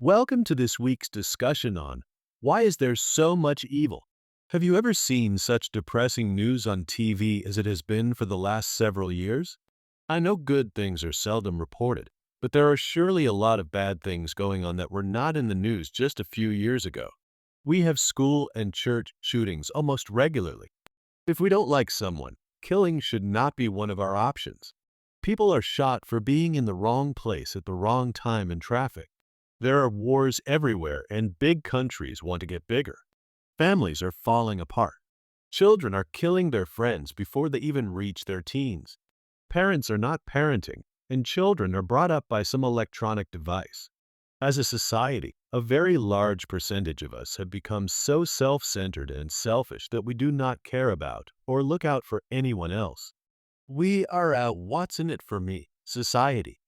Welcome to this week's discussion on why is there so much evil? Have you ever seen such depressing news on TV as it has been for the last several years? I know good things are seldom reported, but there are surely a lot of bad things going on that were not in the news just a few years ago. We have school and church shootings almost regularly. If we don't like someone, killing should not be one of our options. People are shot for being in the wrong place at the wrong time in traffic. There are wars everywhere, and big countries want to get bigger. Families are falling apart. Children are killing their friends before they even reach their teens. Parents are not parenting, and children are brought up by some electronic device. As a society, a very large percentage of us have become so self-centered and selfish that we do not care about or look out for anyone else. We are a what's in it for me society.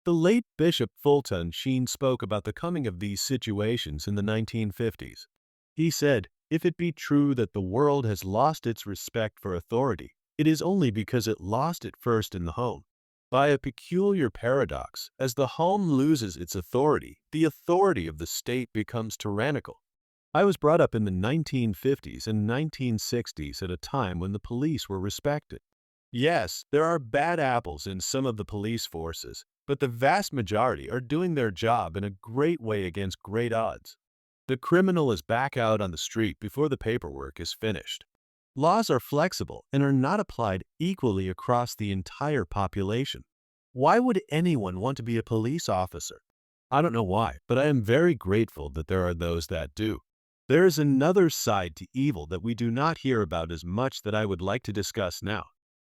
The late Bishop Fulton Sheen spoke about the coming of these situations in the 1950s. He said, "If it be true that the world has lost its respect for authority, it is only because it lost it first in the home. By a peculiar paradox, as the home loses its authority, the authority of the state becomes tyrannical." I was brought up in the 1950s and 1960s at a time when the police were respected. Yes, there are bad apples in some of the police forces, but the vast majority are doing their job in a great way against great odds. The criminal is back out on the street before the paperwork is finished. Laws are flexible and are not applied equally across the entire population. Why would anyone want to be a police officer? I don't know why, but I am very grateful that there are those that do. There is another side to evil that we do not hear about as much that I would like to discuss now.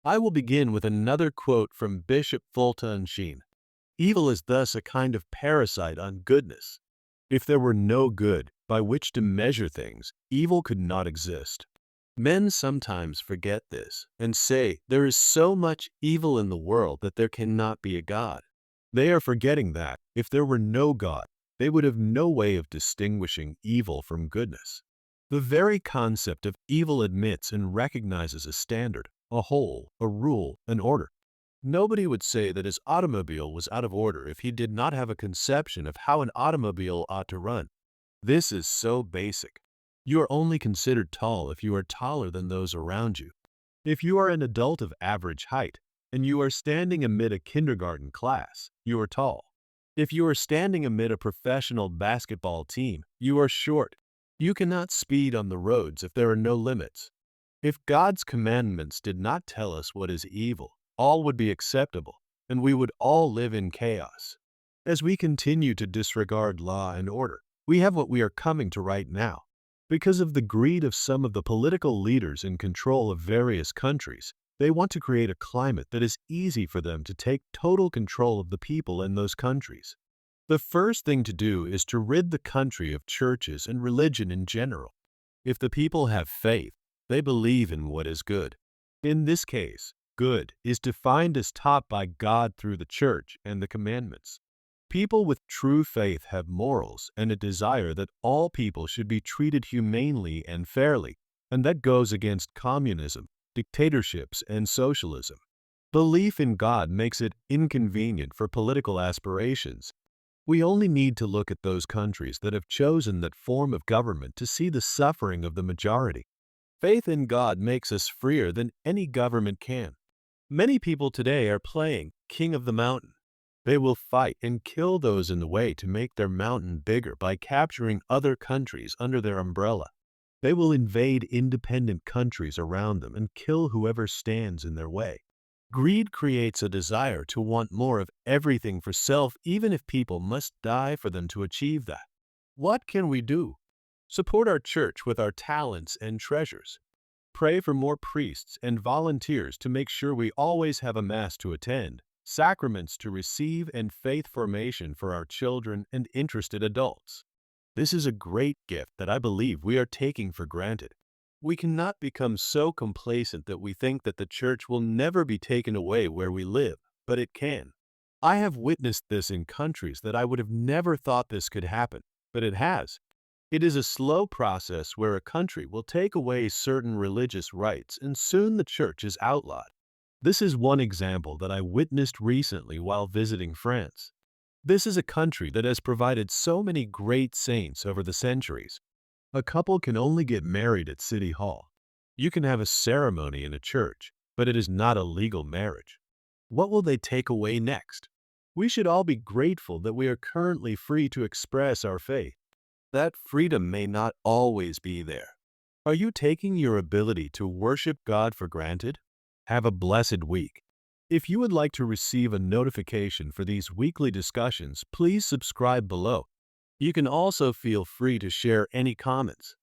I will begin with another quote from Bishop Fulton Sheen. "Evil is thus a kind of parasite on goodness. If there were no good by which to measure things, evil could not exist." Men sometimes forget this and say there is so much evil in the world that there cannot be a God. They are forgetting that, if there were no God, they would have no way of distinguishing evil from goodness. The very concept of evil admits and recognizes a standard, a whole, a rule, an order. Nobody would say that his automobile was out of order if he did not have a conception of how an automobile ought to run. This is so basic. You are only considered tall if you are taller than those around you. If you are an adult of average height, and you are standing amid a kindergarten class, you are tall. If you are standing amid a professional basketball team, you are short. You cannot speed on the roads if there are no limits. If God's commandments did not tell us what is evil, all would be acceptable, and we would all live in chaos. As we continue to disregard law and order, we have what we are coming to right now. Because of the greed of some of the political leaders in control of various countries, they want to create a climate that is easy for them to take total control of the people in those countries. The first thing to do is to rid the country of churches and religion in general. If the people have faith, they believe in what is good. In this case, good is defined as taught by God through the church and the commandments. People with true faith have morals and a desire that all people should be treated humanely and fairly, and that goes against communism, dictatorships, and socialism. Belief in God makes it inconvenient for political aspirations. We only need to look at those countries that have chosen that form of government to see the suffering of the majority. Faith in God makes us freer than any government can. Many people today are playing King of the Mountain. They will fight and kill those in the way to make their mountain bigger by capturing other countries under their umbrella. They will invade independent countries around them and kill whoever stands in their way. Greed creates a desire to want more of everything for self, even if people must die for them to achieve that. What can we do? Support our church with our talents and treasures. Pray for more priests and volunteers to make sure we always have a Mass to attend, sacraments to receive, and faith formation for our children and interested adults. This is a great gift that I believe we are taking for granted. We cannot become so complacent that we think that the church will never be taken away where we live, but it can. I have witnessed this in countries that I would have never thought this could happen, but it has. It is a slow process where a country will take away certain religious rights and soon the church is outlawed. This is one example that I witnessed recently while visiting France. This is a country that has provided so many great saints over the centuries. A couple can only get married at City Hall. You can have a ceremony in a church, but it is not a legal marriage. What will they take away next? We should all be grateful that we are currently free to express our faith. That freedom may not always be there. Are you taking your ability to worship God for granted? Have a blessed week. If you would like to receive a notification for these weekly discussions, please subscribe below. You can also feel free to share any comments.